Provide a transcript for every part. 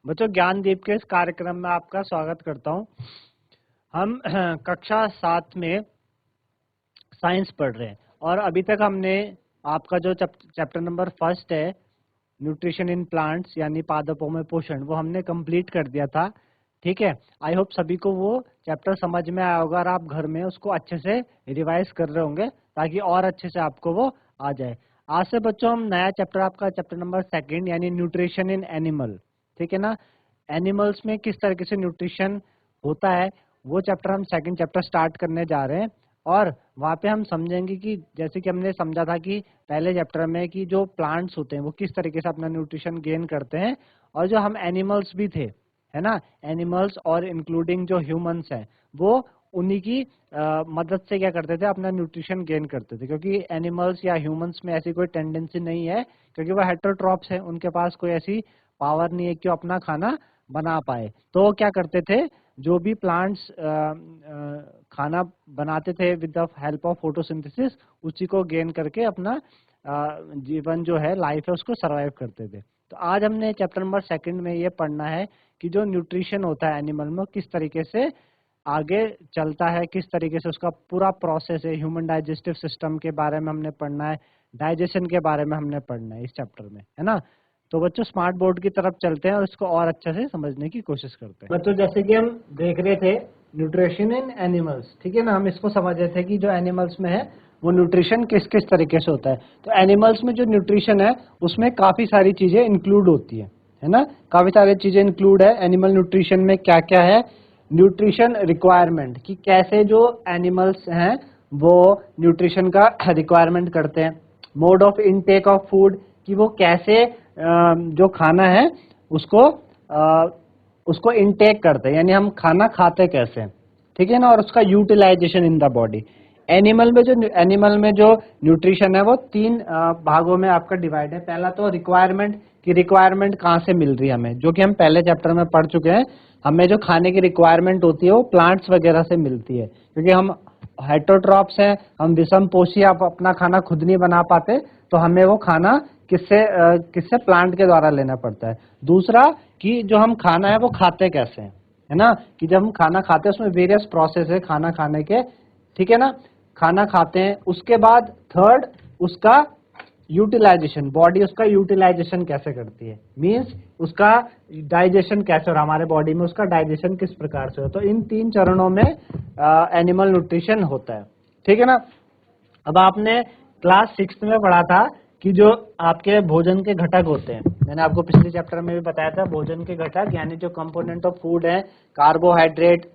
बच्चों, ज्ञानदीप के इस कार्यक्रम में आपका स्वागत करता हूं। हम कक्षा 7 में साइंस पढ़ रहे हैं और अभी तक हमने आपका जो चैप्टर नंबर 1 है, न्यूट्रिशन इन प्लांट्स यानी पादपों में पोषण, वो हमने कंप्लीट कर दिया था। ठीक है, आई होप सभी को वो चैप्टर समझ में आया होगा और आप घर में उसको अच्छे से रिवाइज कर रहे होंगे ताकि और अच्छे से आपको वो आ जाए। आज से बच्चों हम नया चैप्टर, आपका चैप्टर नंबर 2 यानी न्यूट्रिशन इन एनिमल, ठीक है ना, एनिमल्स में किस तरीके से न्यूट्रिशन होता है, वो चैप्टर हम सेकंड चैप्टर स्टार्ट करने जा रहे हैं। और वहाँ पे हम समझेंगे कि जैसे कि हमने समझा था कि पहले चैप्टर में कि जो प्लांट्स होते हैं वो किस तरीके से अपना न्यूट्रिशन गेन करते हैं, और जो हम एनिमल्स भी थे, है ना, एनिमल्स और इंक्लूडिंग जो ह्यूमंस हैं, वो उन्हीं की मदद से क्या करते थे, अपना न्यूट्रिशन गेन करते थे। क्योंकि एनिमल्स या ह्यूमंस में ऐसी कोई टेंडेंसी नहीं है, क्योंकि वो हेटेरोट्रॉप्स हैं, उनके पास कोई ऐसी पावर नहीं है कि वो अपना खाना बना पाए। तो वो क्या करते थे, जो भी प्लांट्स खाना बनाते थे with the help of photosynthesis, उसी को गेन करके अपना जीवन जो है, लाइफ है, उसको सरवाइव करते थे। तो आज हमने चैप्टर नंबर 2 में ये पढ़ना है कि जो न्यूट्रिशन होता है एनिमल में, किस तरीके से आगे चलता है, किस तरीके से उसका पूरा प्रोसेस है। ह्यूमन डाइजेस्टिव सिस्टम के बारे में हमने पढ़ना है, डाइजेशन के बारे में हमने पढ़ना है इस चैप्टर में, है ना। तो बच्चों स्मार्ट बोर्ड की तरफ चलते हैं और इसको और अच्छे से समझने की कोशिश करते हैं। बच्चों जैसे कि हम देख रहे थे न्यूट्रिशन इन एनिमल्स, ठीक है ना, हम इसको समझ रहे थे कि जो एनिमल्स में है वो न्यूट्रिशन किस किस तरीके से होता है। तो एनिमल्स में जो न्यूट्रिशन है उसमें काफी सारी चीजें इंक्लूड होती है ना, काफी सारी चीजें इंक्लूड है एनिमल न्यूट्रिशन में। क्या क्या है, न्यूट्रिशन रिक्वायरमेंट, कि कैसे जो एनिमल्स हैं वो न्यूट्रिशन का रिक्वायरमेंट करते हैं। Mode of intake of food, कि वो कैसे जो खाना है उसको इनटेक करते हैं, यानी हम खाना खाते कैसे हैं, ठीक है ना, और उसका utilization in the body. Animal में जो न्यूट्रिशन है वो 3 भागों में आपका डिवाइड है। पहला तो रिक्वायरमेंट, की रिक्वायरमेंट कहाँ से मिल रही है हमें, जो कि हम पहले चैप्टर में पढ़ चुके हैं। हमें जो खाने की रिक्वायरमेंट होती है वो प्लांट्स वगैरह से मिलती है, क्योंकि हम हेटेरोट्रॉप्स हैं, हम विषमपोषी, आप अपना खाना खुद नहीं बना पाते, तो हमें वो खाना किससे प्लांट के द्वारा लेना पड़ता है। दूसरा कि जो हम खाना है वो खाते कैसे हैं, है ना, कि जब हम खाना खाते हैं उसमें वेरियस प्रोसेस है खाना खाने के, ठीक है ना, खाना खाते हैं। उसके बाद थर्ड, उसका यूटिलाइजेशन, बॉडी उसका यूटिलाइजेशन कैसे करती है, मींस उसका डाइजेशन कैसे, और हमारे बॉडी में उसका डाइजेशन किस प्रकार से हो। तो इन 3 चरणों में एनिमल न्यूट्रिशन होता है, ठीक है ना। अब आपने क्लास 6 में पढ़ा था कि जो आपके भोजन के घटक होते हैं, मैंने आपको पिछले चैप्टर में भी बताया था, भोजन के घटक यानी जो कंपोनेंट ऑफ फूड है, कार्बोहाइड्रेट,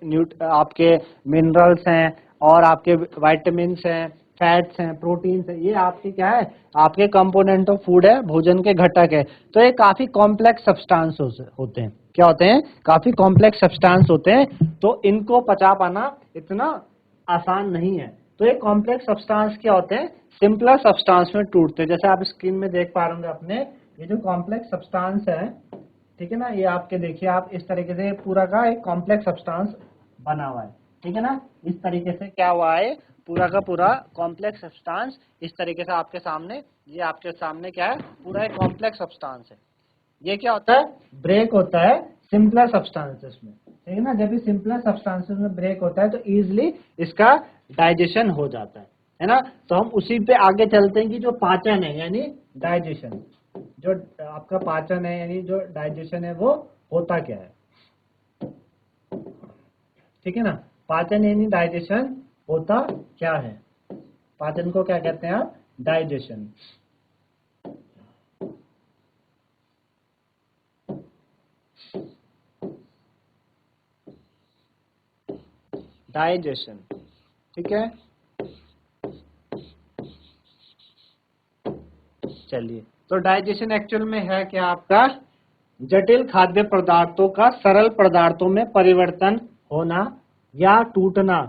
आपके मिनरल्स हैं, और आपके विटामिन्स हैं, फैट्स हैं, प्रोटीन्स हैं, ये आपके क्या है, आपके कंपोनेंट ऑफ फूड है, भोजन के घटक है। तो ये काफी कॉम्प्लेक्स सब्सटेंस होते हैं। क्या होते हैं, काफी कॉम्प्लेक्स सब्सटेंस होते हैं, तो इनको पचा पाना इतना आसान नहीं है। तो ये कॉम्प्लेक्स सब्सटेंस क्या होते हैं, सिंपलर सब्सटेंस में टूटते हैं। जैसे आप स्क्रीन में देख पा रहे होंगे अपने, ये जो कॉम्प्लेक्स सब्सटेंस है, ठीक है ना, ये आपके देखिए, आप इस तरीके से पूरा का एक कॉम्प्लेक्स सब्सटेंस बना हुआ है, ठीक है ना। इस तरीके से क्या हुआ है, पूरा का पूरा कॉम्प्लेक्स सब्सटेंस इस तरीके से आपके सामने, ये आपके सामने क्या है, पूरा एक कॉम्प्लेक्स सब्सटेंस है। ये क्या होता है, ब्रेक होता है सिंपलर सब्सटेंसेस में, ठीक है ना। जब भी सिंपलर सब्सटेंसेस में ब्रेक होता है तो इजीली इसका डाइजेशन हो जाता है ना। तो हम उसी पे आगे चलते हैं कि जो पाचन है यानी डाइजेशन, जो आपका पाचन है यानी जो डाइजेशन है वो होता क्या है, ठीक है ना। पाचन यानी डाइजेशन होता क्या है, पाचन को क्या कहते हैं आप, डाइजेशन। डाइजेशन, ठीक है, चलिए। तो डाइजेशन एक्चुअल में है क्या, आपका जटिल खाद्य पदार्थों का सरल पदार्थों में परिवर्तन होना या टूटना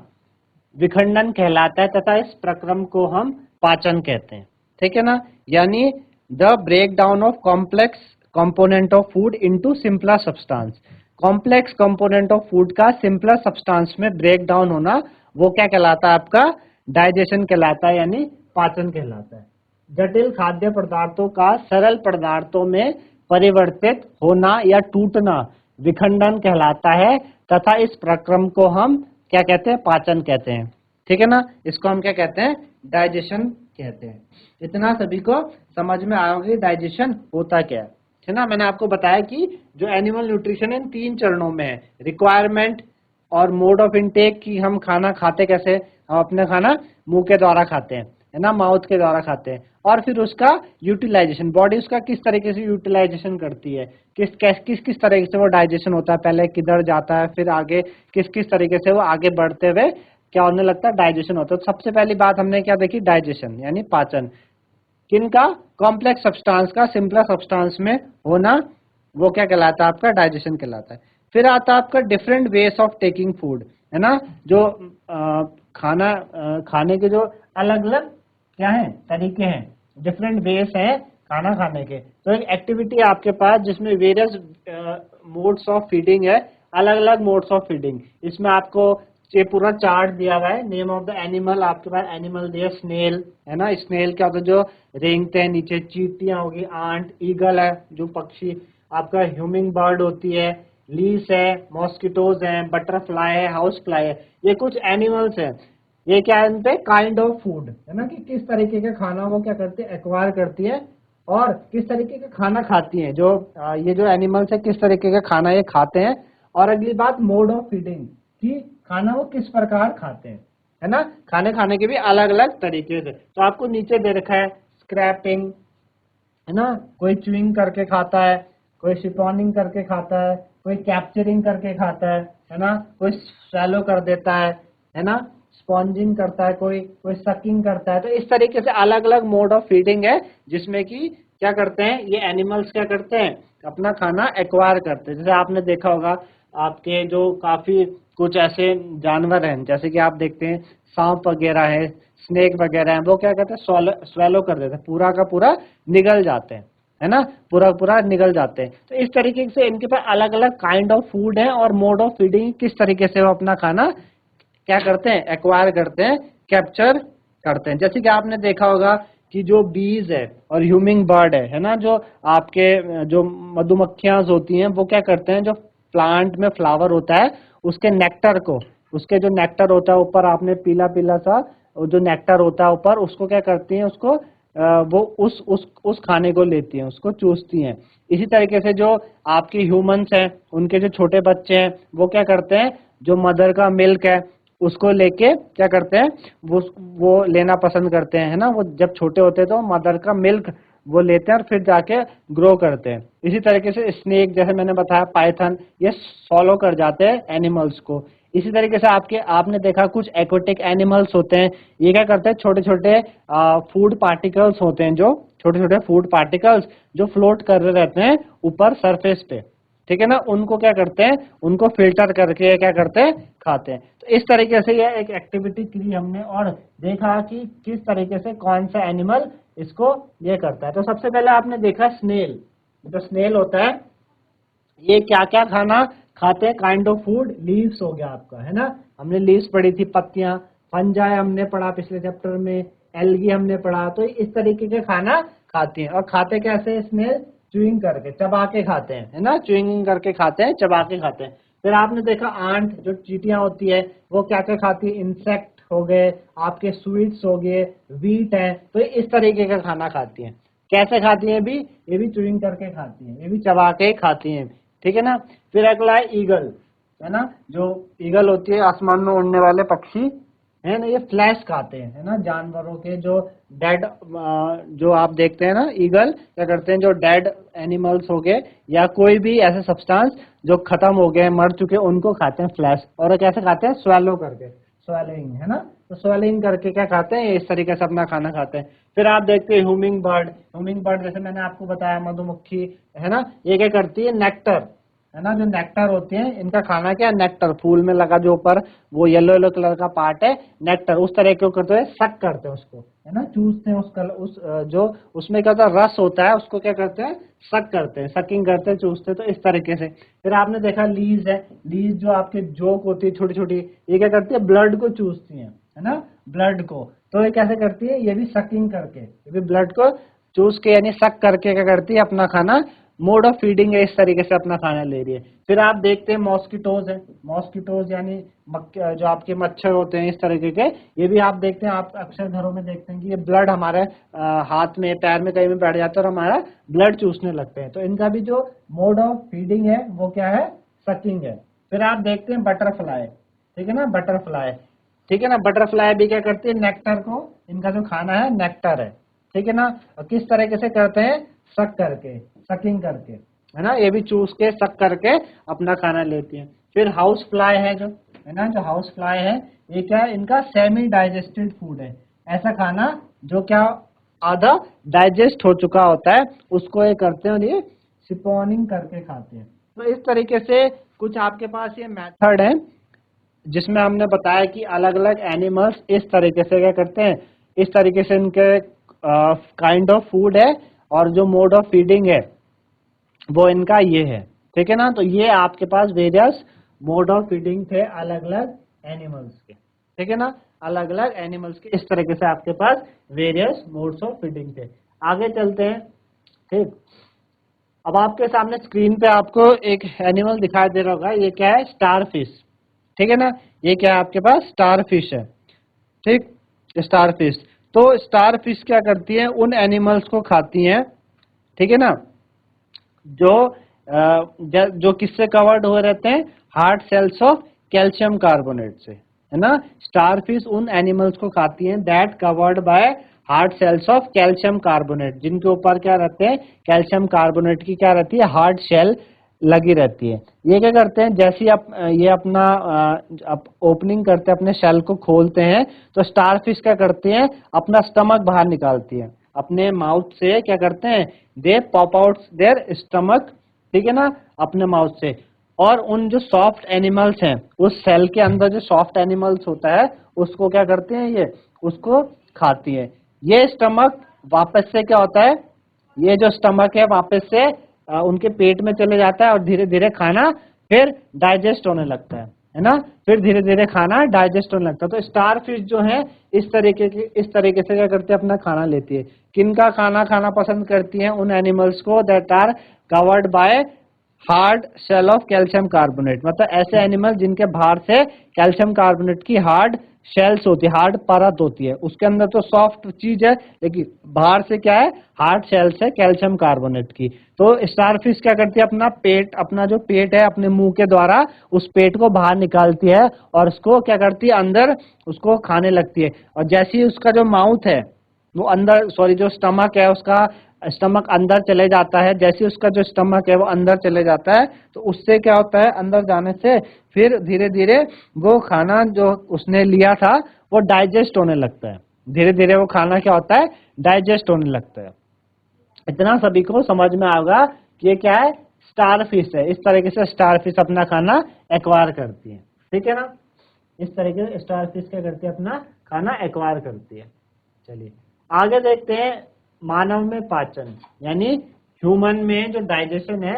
विखंडन कहलाता है, तथा इस प्रक्रम को हम पाचन कहते हैं, ठीक है ना। यानी the break down of complex component of food into simpler substance, complex component of food का सिंपलर सब्सटेंस में ब्रेक डाउन होना, वो क्या कहलाता है, आपका डाइजेशन कहलाता है, यानी पाचन कहलाता है। जटिल खाद्य पदार्थों का सरल पदार्थों में परिवर्तित होना या टूटना विखंडन कहलाता है, तथा इस प्रक्रम को हम क्या कहते हैं? पाचन कहते हैं। ठीक है ना, इसको हम क्या कहते हैं? डाइजेशन कहते हैं। इतना सभी को समझ में आया होगा डाइजेशन होता क्या है ना। मैंने आपको बताया कि जो एनिमल न्यूट्रिशन इन 3 चरणों में है, रिक्वायरमेंट और मोड ऑफ इनटेक, की हम खाना खाते कैसे, हम अपने खाना मुंह के द्वारा खाते हैं, है ना, माउथ के द्वारा खाते हैं, और फिर उसका यूटिलाइजेशन, बॉडी उसका किस तरीके से यूटिलाइजेशन करती है, किस तरीके से वो डाइजेशन होता है, पहले किधर जाता है, फिर आगे किस तरीके से वो आगे बढ़ते हुए क्या होने लगता है? डाइजेशन होता है। तो सबसे पहली बात हमने क्या देखी? डाइजेशन यानी पाचन। किनका? कॉम्प्लेक्स सब्सटेंस का सिंपल सब्सटेंस में होना, वो क्या कहलाता है? आपका डाइजेशन कहलाता है। फिर आता है आपका different ways of taking food, है ना, जो खाने के जो अलग अलग क्या है? तरीके हैं, डिफरेंट वेज है खाना खाने के। तो एक एक्टिविटी है आपके पास जिसमें वेरियस मोड्स ऑफ फीडिंग है, अलग अलग मोड्स ऑफ फीडिंग। इसमें आपको ये पूरा चार्ट दिया हुआ है। नेम ऑफ द एनिमल, आपके पास एनिमल दिया स्नेल, है ना, स्नेल क्या होता है? जो रेंगते हैं नीचे। चींटियां होगी, आंट, ईगल है जो पक्षी, आपका ह्यूमिंग बर्ड होती है, लीस है, मॉस्किटोज है, बटरफ्लाई है, हाउस फ्लाई है। ये कुछ एनिमल्स हैं। ये क्या है? इनपे काइंड ऑफ फूड है ना, कि किस तरीके का खाना वो क्या करती है? एक्वायर करती है, और किस तरीके का खाना खाती हैं। जो ये जो एनिमल्स है किस तरीके का खाना ये खाते हैं। और अगली बात मोड ऑफ फीडिंग, कि खाना वो किस प्रकार खाते हैं, है ना। खाने खाने के भी अलग अलग तरीके से। तो आपको नीचे दे रखा है स्क्रैपिंग, है ना, कोई च्यूइंग करके खाता है, कोई शिपॉनिंग करके खाता है, कोई कैप्चरिंग करके खाता है ना, कोई स्वैलो कर देता है ना, स्पॉन्जिंग करता है, कोई कोई सकिंग करता है। तो इस तरीके से अलग अलग मोड ऑफ फीडिंग है, जिसमें कि क्या करते हैं ये एनिमल्स? क्या करते हैं? अपना खाना एक्वायर करते हैं। जैसे आपने देखा होगा, आपके जो काफी कुछ ऐसे जानवर हैं, जैसे कि आप देखते हैं सांप वगैरह है, स्नेक वगैरह है, वो क्या करते हैं? स्वेलो कर देते हैं, पूरा का पूरा निगल जाते हैं, है ना, पूरा पूरा निगल जाते हैं। तो इस तरीके से इनके पास अलग अलग काइंड ऑफ फूड है, और मोड ऑफ फीडिंग किस तरीके से वो अपना खाना क्या करते हैं? एक्वायर करते हैं, कैप्चर करते हैं। जैसे कि आपने देखा होगा कि जो बीज है और ह्यूमिंग बर्ड है ना, जो आपके जो मधुमक्खियां होती हैं, वो क्या करते हैं? जो प्लांट में फ्लावर होता है, उसके नेक्टर को, उसके जो नेक्टर होता है ऊपर, आपने पीला पीला सा जो नेक्टर होता है ऊपर, उसको क्या करती हैं? उसको वो उस खाने को लेती हैं, उसको चूसती हैं। इसी तरीके से जो आपके ह्यूमंस हैं, उनके जो छोटे बच्चे हैं, वो क्या करते हैं? जो मदर का मिल्क है उसको लेके क्या करते हैं? वो लेना पसंद करते हैं, है ना। वो जब छोटे होते हैं तो मदर का मिल्क वो लेते हैं और फिर जाके ग्रो करते हैं। इसी तरीके से स्नेक, जैसे मैंने बताया, पाइथन, ये फॉलो कर जाते हैं एनिमल्स को। इसी तरीके से आपने देखा कुछ एक्वेटिक एनिमल्स होते हैं, ये क्या करते हैं? छोटे छोटे फूड पार्टिकल्स होते हैं, जो छोटे छोटे फूड पार्टिकल्स जो फ्लोट कर रहे रहते हैं ऊपर सरफेस पे, ठीक है ना, उनको क्या करते हैं? उनको फिल्टर करके क्या करते हैं? खाते हैं। तो इस तरीके से ये एक एक्टिविटी की हमने, और देखा कि किस तरीके से कौन सा एनिमल इसको ये करता है। तो सबसे पहले आपने देखा स्नेल। जो स्नेल होता है ये क्या क्या खाना खाते हैं? काइंड ऑफ फूड, लीव्स हो गया आपका, है ना, हमने लीव्स पढ़ी थी, पत्तियां। फंजाई हमने पढ़ा पिछले चैप्टर में, एल्गी हमने पढ़ा। तो इस तरीके के खाना खाती हैं। और खाते कैसे स्नेल? च्यूइंग करके, चबा के खाते हैं, है ना, च्यूइंग करके खाते हैं, चबा के खाते हैं। फिर आपने देखा आंट, जो चींटियां होती है, वो क्या क्या खाती है? इंसेक्ट हो गए, आपके स्वीट्स हो गए, व्हीट है। तो इस तरीके का खाना खाती हैं। कैसे खाती हैं भी? ये भी च्यूइंग करके खाती हैं, ये भी चबा के खाती हैं, ठीक है ना। फिर अगला है ईगल, है ना, जो ईगल होती है आसमान में उड़ने वाले पक्षी, है ना, ये फ्लैश खाते हैं, है ना, जानवरों के जो डेड, जो आप देखते हैं ना, ईगल क्या करते हैं? जो डेड एनिमल्स हो गए या कोई भी ऐसे सब्सटेंस जो खत्म हो गए, मर चुके, उनको खाते हैं फ्लैश। और वो कैसे खाते हैं? स्वेलो करके, स्वेलिंग, है ना। तो स्वेलिंग करके क्या खाते हैं? इस तरीके से अपना खाना खाते हैं। फिर आप देखते हैं ह्यूमिंग बर्ड। ह्यूमिंग बर्ड जैसे मैंने आपको बताया, मधुमक्खी, है ना, ये क्या करती है? नेक्टर, है ना, जो नेक्टर होते हैं, इनका खाना क्या है? नेक्टर, फूल में लगा जो ऊपर वो येलो येलो कलर का पार्ट है, नेक्टर, उस तरह के करते हैं, सक करते हैं उसको, है ना, चूसते हैं उस कलर, जो उसमें क्या होता है? रस होता है, उसको क्या करते हैं? सक करते हैं, सकिंग करते हैं, चूसते हैं। तो इस तरीके से। फिर आपने देखा लीज है। लीज जो आपके जोक होती है छोटी छोटी, ये क्या करती है? ब्लड को चूसती है ना, ब्लड को। तो ये कैसे करती है? ये भी सकिंग करके, ये भी ब्लड को चूस के यानी सक करके क्या करती है? अपना खाना मोड ऑफ फीडिंग है, इस तरीके से अपना खाना ले रही है। फिर आप देखते हैं मॉस्किटोज है, मॉस्किटोज यानी जो आपके मच्छर होते हैं इस तरीके के, ये भी आप देखते हैं, आप अक्सर घरों में देखते हैं कि ये ब्लड हमारे हाथ में पैर में कहीं में बैठ जाता है और हमारा ब्लड चूसने लगते हैं। तो इनका भी जो मोड ऑफ फीडिंग है वो क्या है, सकिंग है। फिर आप देखते हैं बटरफ्लाई, ठीक है ना, बटरफ्लाई, ठीक है ना, बटरफ्लाई भी क्या करती है, नेक्टर को, इनका जो खाना है नेक्टर है, ठीक है ना। और किस तरीके से करते हैं, सक करके, सकिंग करके, है ना, ये भी चूस के सक करके अपना खाना लेती है। फिर हाउस फ्लाई है जो, है ना, जो हाउस फ्लाई है ये क्या है, इनका सेमी डाइजेस्टेड फूड है, ऐसा खाना जो क्या आधा डाइजेस्ट हो चुका होता है उसको ये करते हैं और ये सिपोनिंग करके खाते हैं। तो इस तरीके से कुछ आपके पास ये मेथड है जिसमें हमने बताया कि अलग अलग एनिमल्स इस तरीके से क्या करते हैं, इस तरीके से इनके काइंड ऑफ फूड है और जो मोड ऑफ फीडिंग है वो इनका ये है, ठीक है ना। तो ये आपके पास वेरियस मोड ऑफ फीडिंग थे अलग अलग एनिमल्स के, ठीक है ना, अलग अलग एनिमल्स के इस तरीके से आपके पास वेरियस मोड्स ऑफ फीडिंग थे। आगे चलते हैं, ठीक। अब आपके सामने स्क्रीन पे आपको एक एनिमल दिखाई दे रहा होगा, ये क्या है, स्टार फिश, ठीक है ना, ये क्या है आपके पास, स्टार फिश है, ठीक, स्टार फिश। तो स्टार फिश क्या करती है, उन एनिमल्स को खाती हैं, ठीक है ना, जो जो किससे कवर्ड हुए रहते हैं, hard shells of calcium carbonate से, है ना। स्टार फिश उन एनिमल्स को खाती हैं that covered by hard shells of calcium carbonate, जिनके ऊपर क्या रहते हैं, कैल्शियम कार्बोनेट की क्या रहती है, हार्ड शेल लगी रहती है। ये क्या करते हैं, जैसे ये अपना ओपनिंग करते हैं, अपने शेल को खोलते हैं, तो स्टार फिश क्या करती हैं, अपना स्टमक बाहर निकालती है, अपने माउथ से क्या करते हैं, दे पॉप आउट देयर स्टमक, ठीक है ना, अपने माउथ से। और उन जो सॉफ्ट एनिमल्स हैं, उस सेल के अंदर जो सॉफ्ट एनिमल्स होता है उसको क्या करते हैं, ये उसको खाती है। ये स्टमक वापस से क्या होता है, ये जो स्टमक है वापस से उनके पेट में चले जाता है और धीरे धीरे खाना फिर डाइजेस्ट होने लगता है ना, फिर धीरे धीरे खाना डाइजेस्ट होने लगता है। तो स्टार फिश जो है इस तरीके से क्या करती है, अपना खाना लेती है। किनका खाना खाना पसंद करती है, उन एनिमल्स को that are covered by hard shell of calcium carbonate, मतलब ऐसे एनिमल जिनके बाहर से कैल्शियम कार्बोनेट की हार्ड शेल्स होती है, हार्ड परत होती है, उसके अंदर तो सॉफ्ट चीज है लेकिन बाहर से क्या है, हार्ड शेल्स है कैल्शियम कार्बोनेट की। तो स्टारफिश क्या करती है, अपना पेट, अपना जो पेट है अपने मुंह के द्वारा उस पेट को बाहर निकालती है और उसको क्या करती है, अंदर उसको खाने लगती है। और जैसे ही उसका जो माउथ है वो अंदर, सॉरी जो स्टमक है उसका स्टमक अंदर चले जाता है, जैसे उसका जो स्टमक है वो अंदर चले जाता है, तो उससे क्या होता है, अंदर जाने से फिर धीरे धीरे वो खाना जो उसने लिया था वो डाइजेस्ट होने लगता है, धीरे धीरे वो खाना क्या होता है, डाइजेस्ट होने लगता है। इतना सभी को समझ में आएगा कि ये क्या है, स्टार फिश है। इस तरीके से स्टार फिश अपना खाना एक्वायर करती है, ठीक है ना, इस तरीके से स्टार फिश क्या करती है, अपना खाना एक्वायर करती है। चलिए आगे देखते हैं, मानव में पाचन, यानी ह्यूमन में जो डाइजेशन है,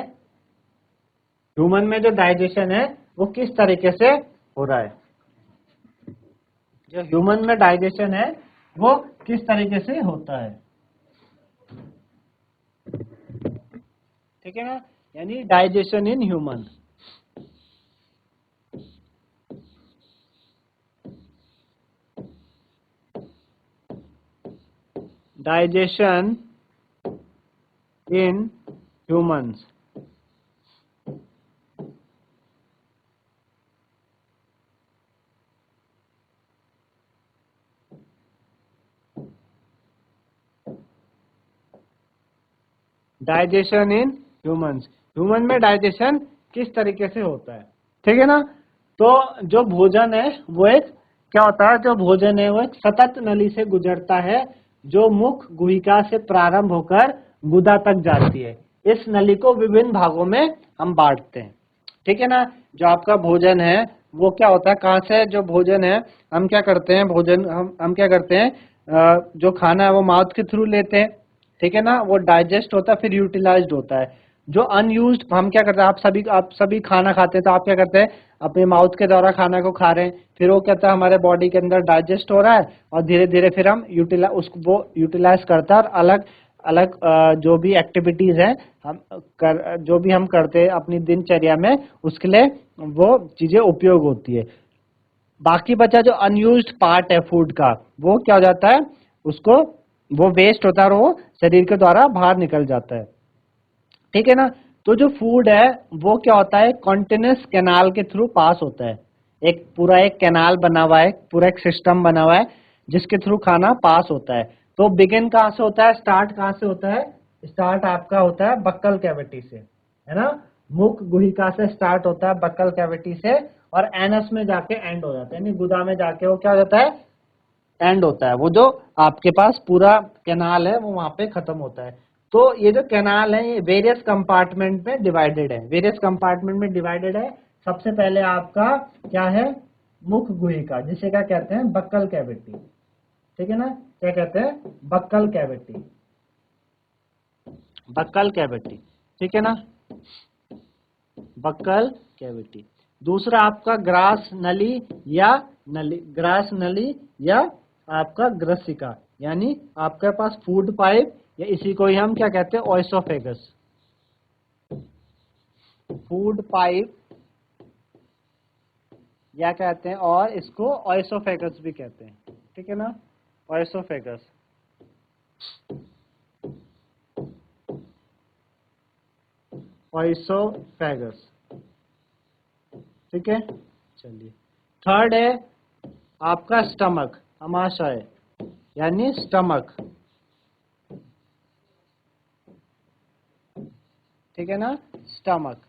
ह्यूमन में जो डाइजेशन है वो किस तरीके से हो रहा है, जो ह्यूमन में डाइजेशन है वो किस तरीके से होता है, ठीक है ना, यानी digestion in human. Digestion in humans, digestion in humans, human में डाइजेशन किस तरीके से होता है, ठीक है ना। तो जो भोजन है वो एक क्या होता है, जो भोजन है वो एक सतत नली से गुजरता है जो मुख गुहिका से प्रारंभ होकर गुदा तक जाती है। इस नली को विभिन्न भागों में हम बांटते हैं, ठीक है ना। जो आपका भोजन है वो क्या होता है, कहाँ से जो भोजन है हम क्या करते हैं, भोजन हम क्या करते हैं, जो खाना है वो माउथ के थ्रू लेते हैं, ठीक है ना, वो डाइजेस्ट होता है फिर यूटिलाइज्ड होता है। जो अनयूज्ड हम क्या करते हैं, आप सभी खाना खाते हैं तो आप क्या करते हैं, अपने माउथ के द्वारा खाना को खा रहे हैं, फिर वो कहता है हमारे बॉडी के अंदर डाइजेस्ट हो रहा है और धीरे धीरे फिर हम वो यूटिलाइज करता है और अलग अलग जो भी एक्टिविटीज है जो भी हम करते हैं अपनी दिनचर्या में, उसके लिए वो चीजें उपयोग होती है। बाकी बचा जो अनयूज्ड पार्ट है फूड का, वो क्या हो जाता है, उसको वो वेस्ट होता है और वो शरीर के द्वारा बाहर निकल जाता है। ठीक है ना। तो जो फूड है वो क्या होता है, कॉन्टिन्यूस कैनाल के थ्रू पास होता है। एक पूरा एक कैनाल बना हुआ है, पूरा एक सिस्टम बना हुआ है जिसके थ्रू खाना पास होता है। तो बिगिन कहाँ से होता है, स्टार्ट कहाँ से होता है, स्टार्ट आपका होता है बक्कल कैविटी से, है ना। मुख गुहिका से स्टार्ट होता है, बक्कल कैविटी से, और एनस में जाके एंड हो जाता है, यानी गुदा में जाके वो क्या हो जाता है, एंड होता है। वो जो आपके पास पूरा कैनाल है वो वहां पे खत्म होता है। तो ये जो कैनाल है ये वेरियस कंपार्टमेंट में डिवाइडेड है, वेरियस कंपार्टमेंट में डिवाइडेड है। सबसे पहले आपका क्या है, मुख गुहिका, जिसे क्या कहते हैं, बक्कल कैविटी। ठीक है ना, क्या कहते हैं, बक्कल कैविटी, बक्कल कैविटी। ठीक है ना, बक्कल कैविटी। दूसरा आपका ग्रास नली या नली, ग्रास नली या आपका ग्रसिका, यानी आपके पास फूड पाइप, या इसी को ही हम क्या कहते हैं, ओएसोफेगस, फूड पाइप या कहते हैं, और इसको ओएसोफेगस भी कहते हैं। ठीक है ना, ओएसोफेगस। ओएसोफेगस। ठीक है, चलिए। थर्ड है आपका स्टमक, अमाशय, यानी स्टमक। ठीक है ना, स्टमक।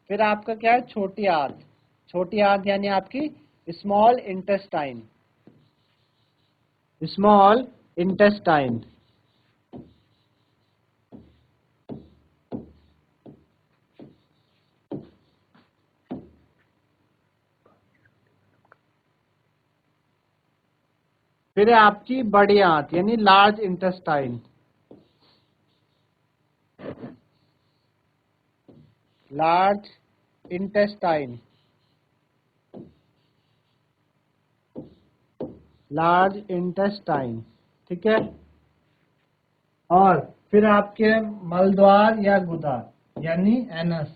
फिर आपका क्या है, छोटी आंत, छोटी आंत यानी आपकी स्मॉल इंटेस्टाइन, स्मॉल इंटेस्टाइन। फिर है आपकी बड़ी आंत यानी large intestine, large intestine, large intestine. ठीक है। और फिर आपके मलद्वार या गुदा, यानी एनस,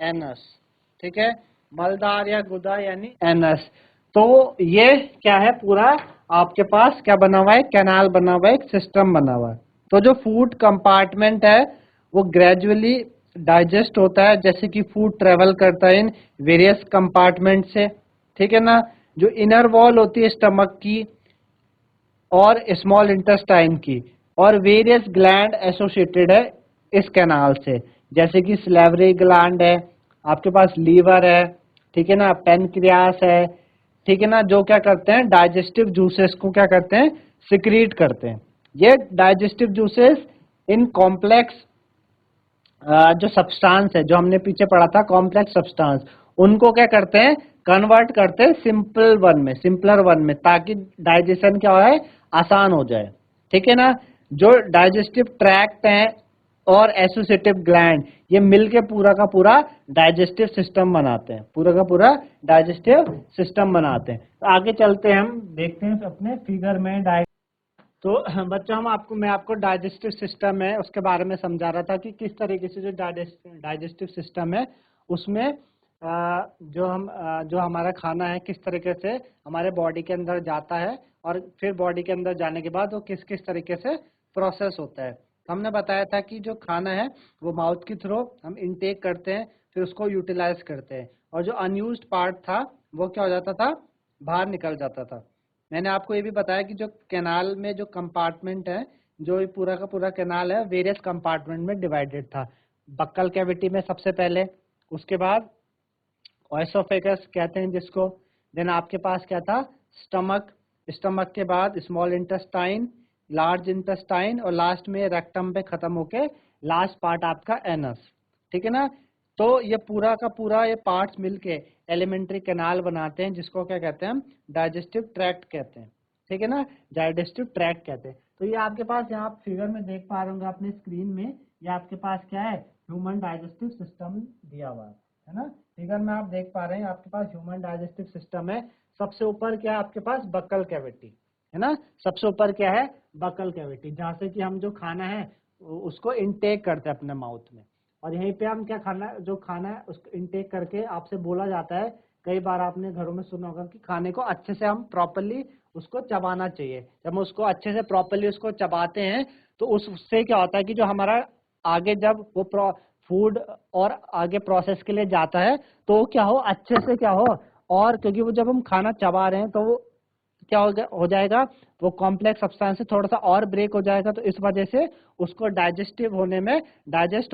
एनस। ठीक है, मलदार या गुदा यानी एनस। तो ये क्या है, पूरा आपके पास क्या बना हुआ है, कैनाल बना हुआ है, एक सिस्टम बना हुआ है। तो जो फूड कंपार्टमेंट है वो ग्रेजुअली डाइजेस्ट होता है, जैसे कि फूड ट्रेवल करता है इन वेरियस कंपार्टमेंट से। ठीक है ना। जो इनर वॉल होती है स्टमक की और स्मॉल इंटेस्टाइन की, और वेरियस ग्लैंड एसोसिएटेड है इस कैनाल से, जैसे कि सलेवरी ग्लैंड है, आपके पास लीवर है, ठीक है ना, पेनक्रियास है। ठीक है ना, जो क्या करते हैं, डाइजेस्टिव जूसेस को क्या करते हैं, सिक्रीट करते हैं। ये डाइजेस्टिव जूसेस इन कॉम्प्लेक्स जो सब्सटेंस है, जो हमने पीछे पढ़ा था कॉम्प्लेक्स सब्सटेंस, उनको क्या करते हैं, कन्वर्ट करते हैं सिंपल वन में, सिंपलर वन में, ताकि डाइजेशन क्या है, आसान हो जाए। ठीक है ना। जो डाइजेस्टिव ट्रैक्ट है और एसोसिएटिव ग्लैंड, ये मिलके पूरा का पूरा डाइजेस्टिव सिस्टम बनाते हैं, पूरा का पूरा डाइजेस्टिव सिस्टम बनाते हैं। तो आगे चलते हैं, हम देखते हैं अपने फिगर में। तो बच्चों मैं आपको डाइजेस्टिव सिस्टम है उसके बारे में समझा रहा था कि किस तरीके से जो डाइजेस्टिव सिस्टम है उसमें जो हमारा खाना है किस तरीके से हमारे बॉडी के अंदर जाता है, और फिर बॉडी के अंदर जाने के बाद वो किस किस तरीके से प्रोसेस होता है। हमने बताया था कि जो खाना है वो माउथ के थ्रू हम इनटेक करते हैं, फिर उसको यूटिलाइज करते हैं, और जो अनयूज्ड पार्ट था वो क्या हो जाता था, बाहर निकल जाता था। मैंने आपको ये भी बताया कि जो कैनाल में जो कंपार्टमेंट है, जो ये पूरा का पूरा कैनाल है वेरियस कंपार्टमेंट में डिवाइडेड था। बक्कल कैविटी में सबसे पहले, उसके बाद ओएसोफेगस कहते हैं जिसको, देन आपके पास क्या था, स्टमक, स्टमक के बाद स्मॉल इंटेस्टाइन, लार्ज इंटेस्टाइन, और लास्ट में रेक्टम पे खत्म होके लास्ट पार्ट आपका एनस। ठीक है ना। तो ये पूरा का पूरा ये पार्ट्स मिलके एलिमेंट्री कैनाल बनाते हैं, जिसको क्या कहते हैं हम, डाइजेस्टिव ट्रैक्ट कहते हैं। ठीक है ना, डाइजेस्टिव ट्रैक्ट कहते हैं। तो ये आपके पास यहाँ आप फिगर में देख पा रहे होंगे अपने स्क्रीन में, ये आपके पास क्या है, ह्यूमन डाइजेस्टिव सिस्टम दिया हुआ है। है ना। फिगर में आप देख पा रहे हैं आपके पास ह्यूमन डाइजेस्टिव सिस्टम है। सबसे ऊपर क्या है आपके पास, बक्कल कैविटी, है ना। सबसे ऊपर क्या है, बक्कल कैविटी, जहाँ से कि हम जो खाना है उसको इनटेक करते हैं अपने माउथ में। और यहीं पे हम क्या खाना, जो खाना है उसको इनटेक करके आपसे बोला जाता है, कई बार आपने घरों में सुना होगा कि खाने को अच्छे से हम प्रॉपरली उसको चबाना चाहिए। जब हम उसको अच्छे से प्रॉपरली उसको चबाते हैं तो उससे क्या होता है कि जो हमारा आगे जब वो फूड और आगे प्रोसेस के लिए जाता है तो क्या हो, अच्छे से क्या हो, और क्योंकि वो जब हम खाना चबा रहे हैं तो वो क्या हो जाएगा, वो कॉम्प्लेक्स सब्सटेंस थोड़ा सा और ब्रेक हो जाएगा, तो इस वजह से उसको डाइजेस्ट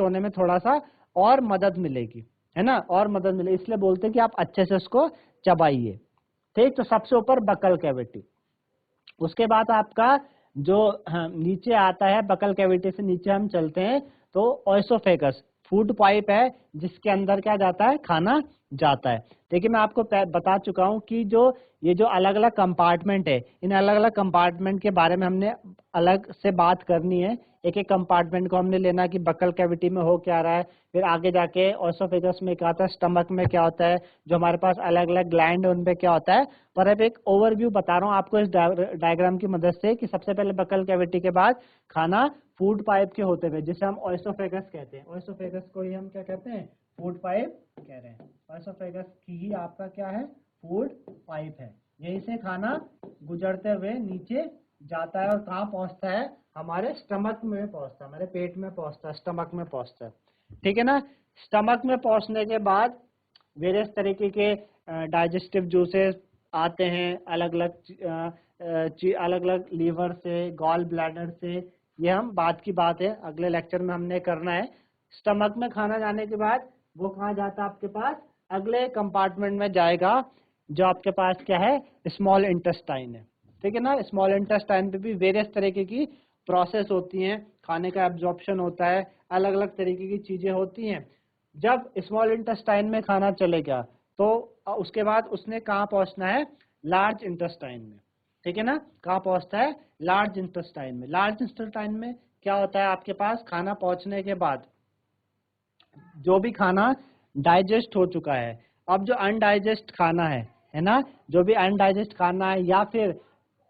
होने में थोड़ा सा और मदद मिलेगी, है ना, और मदद मिलेगी। इसलिए बोलते हैं कि आप अच्छे से उसको चबाइए। ठीक, तो सबसे ऊपर बकल कैविटी। उसके बाद आपका जो नीचे आता है, बकल कैविटी से नीचे हम चलते हैं तो ओएसोफेगस फूड पाइप है, जिसके अंदर क्या जाता है, खाना जाता है। देखिए मैं आपको बता चुका हूं कि ये जो अलग अलग कंपार्टमेंट है, इन अलग अलग कंपार्टमेंट के बारे में हमने अलग से बात करनी है। एक एक कंपार्टमेंट को हमने लेना कि बकल कैविटी में हो क्या रहा है, फिर आगे जाके ओएसोफेगस में क्या होता है, स्टमक में क्या होता है, जो हमारे पास अलग अलग ग्लैंड है उन पे क्या होता है। पर अब एक ओवरव्यू बता रहा हूँ आपको इस डायग्राम की मदद से कि सबसे पहले बकल कैविटी के बाद खाना फूड पाइप के होते हुए, जिसे हम ओएसोफेगस कहते हैं, ओएसोफेगस को ही हम क्या कहते हैं, फूड पाइप कह रहे हैं। ओएसोफेगस की ही आपका क्या है, फूड पाइप है। यहीं से खाना गुजरते हुए नीचे जाता है और कहाँ पहुंचता है, हमारे स्टमक में पहुंचता है, हमारे पेट में पहुंचता है, स्टमक में पहुंचता है। ठीक है ना। स्टमक में पहुंचने के बाद वेरियस तरीके के डाइजेस्टिव जूसेस आते हैं, अलग अलग लीवर से, गॉल ब्लैडर से। ये हम बात की बात है, अगले लेक्चर में हमने करना है। स्टमक में खाना जाने के बाद वो कहाँ जाता है, आपके पास अगले कंपार्टमेंट में जाएगा, जो आपके पास क्या है, स्मॉल इंटेस्टाइन है। ठीक है ना। स्मॉल इंटेस्टाइन पे भी वेरियस तरीके की प्रोसेस होती हैं, खाने का एब्जॉर्प्शन होता है, अलग अलग तरीके की चीजें होती हैं। जब स्मॉल इंटेस्टाइन में खाना चलेगा तो उसके बाद उसने कहाँ पहुंचना है, लार्ज इंटेस्टाइन में। ठीक है ना। कहाँ पहुंचता है, लार्ज इंटेस्टाइन में। लार्ज इंटेस्टाइन में क्या होता है, आपके पास खाना पहुंचने के बाद जो भी खाना डाइजेस्ट हो चुका है, अब जो अनडाइजेस्ट खाना है ना, जो भी अनडाइजेस्ट खाना है या फिर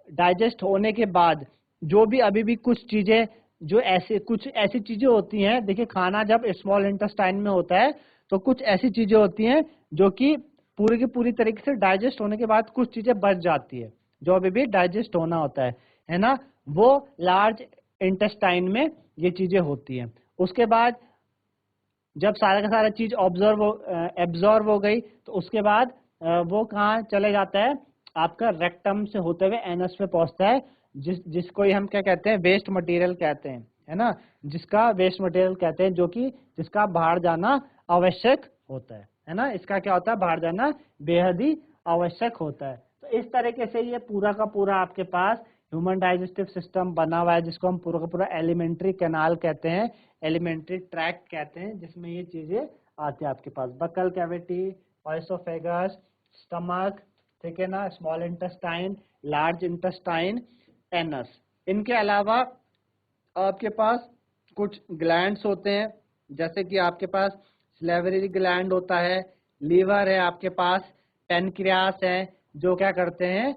डाइजेस्ट होने के बाद जो भी अभी भी कुछ चीजें, जो कुछ ऐसी चीजें होती हैं, देखिए खाना जब स्मॉल इंटेस्टाइन में होता है तो कुछ ऐसी चीजें होती हैं जो कि पूरी की पूरी तरीके से डाइजेस्ट होने के बाद कुछ चीजें बच जाती है, जो अभी भी डाइजेस्ट होना होता है ना, वो लार्ज इंटेस्टाइन में ये चीजें होती हैं। उसके बाद जब सारा का सारा चीज एब्जॉर्व हो गई तो उसके बाद वो कहाँ चले जाता है, आपका रेक्टम से होते हुए एनस में पहुंचता है, जिसको हम क्या कहते हैं, वेस्ट मटेरियल कहते हैं, है ना, जिसका वेस्ट मटेरियल कहते हैं, जो कि जिसका बाहर जाना आवश्यक होता है ना, इसका क्या होता है, बाहर जाना बेहद ही आवश्यक होता है। तो इस तरीके से ये पूरा का पूरा आपके पास ह्यूमन डाइजेस्टिव सिस्टम बना हुआ है, जिसको हम पूरा का पूरा एलिमेंट्री कैनाल कहते हैं, एलिमेंट्री ट्रैक्ट कहते हैं, जिसमें ये चीजें आती है आपके पास, बकल कैविटी, ओएसोफेगस, स्टमक, ठीक है ना, small intestine, large intestine, anus. इनके अलावा आपके पास कुछ ग्लैंड्स होते हैं, जैसे कि आपके पास सलेवरी ग्लैंड होता है, लीवर है आपके पास, पेनक्रियास है, जो क्या करते हैं,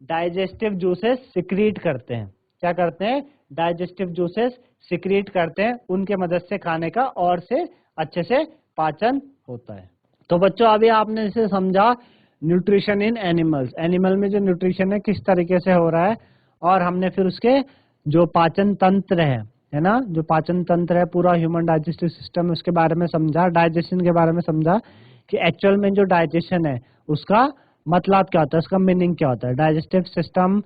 डाइजेस्टिव जूसेस सिक्रीट करते हैं। क्या करते हैं, डाइजेस्टिव जूसेस सिक्रीट करते हैं, उनके मदद से खाने का और से अच्छे से पाचन होता है। तो बच्चों अभी आपने इसे समझा न्यूट्रिशन इन एनिमल्स, एनिमल में जो न्यूट्रिशन है किस तरीके से हो रहा है, और हमने फिर उसके जो पाचन तंत्र है ना, जो पाचन तंत्र है, पूरा ह्यूमन डाइजेस्टिव सिस्टम, उसके बारे में समझा, डाइजेशन के बारे में समझा कि एक्चुअल में जो डाइजेशन है उसका मतलब क्या होता है, उसका मीनिंग क्या होता है। डाइजेस्टिव सिस्टम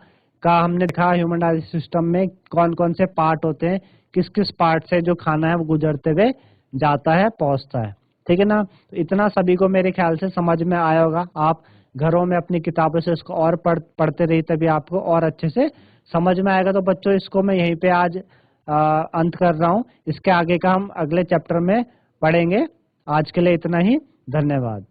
का हमने देखा, ह्यूमन डाइजेस्टिव सिस्टम में कौन कौन से पार्ट होते हैं, किस किस पार्ट से जो खाना है वो गुजरते हुए जाता है, पहुंचता है। ठीक है ना। तो इतना सभी को मेरे ख्याल से समझ में आया होगा। आप घरों में अपनी किताबों से इसको और पढ़ते रहिए, तभी आपको और अच्छे से समझ में आएगा। तो बच्चों इसको मैं यहीं पे आज अंत कर रहा हूँ, इसके आगे का हम अगले चैप्टर में पढ़ेंगे। आज के लिए इतना ही, धन्यवाद।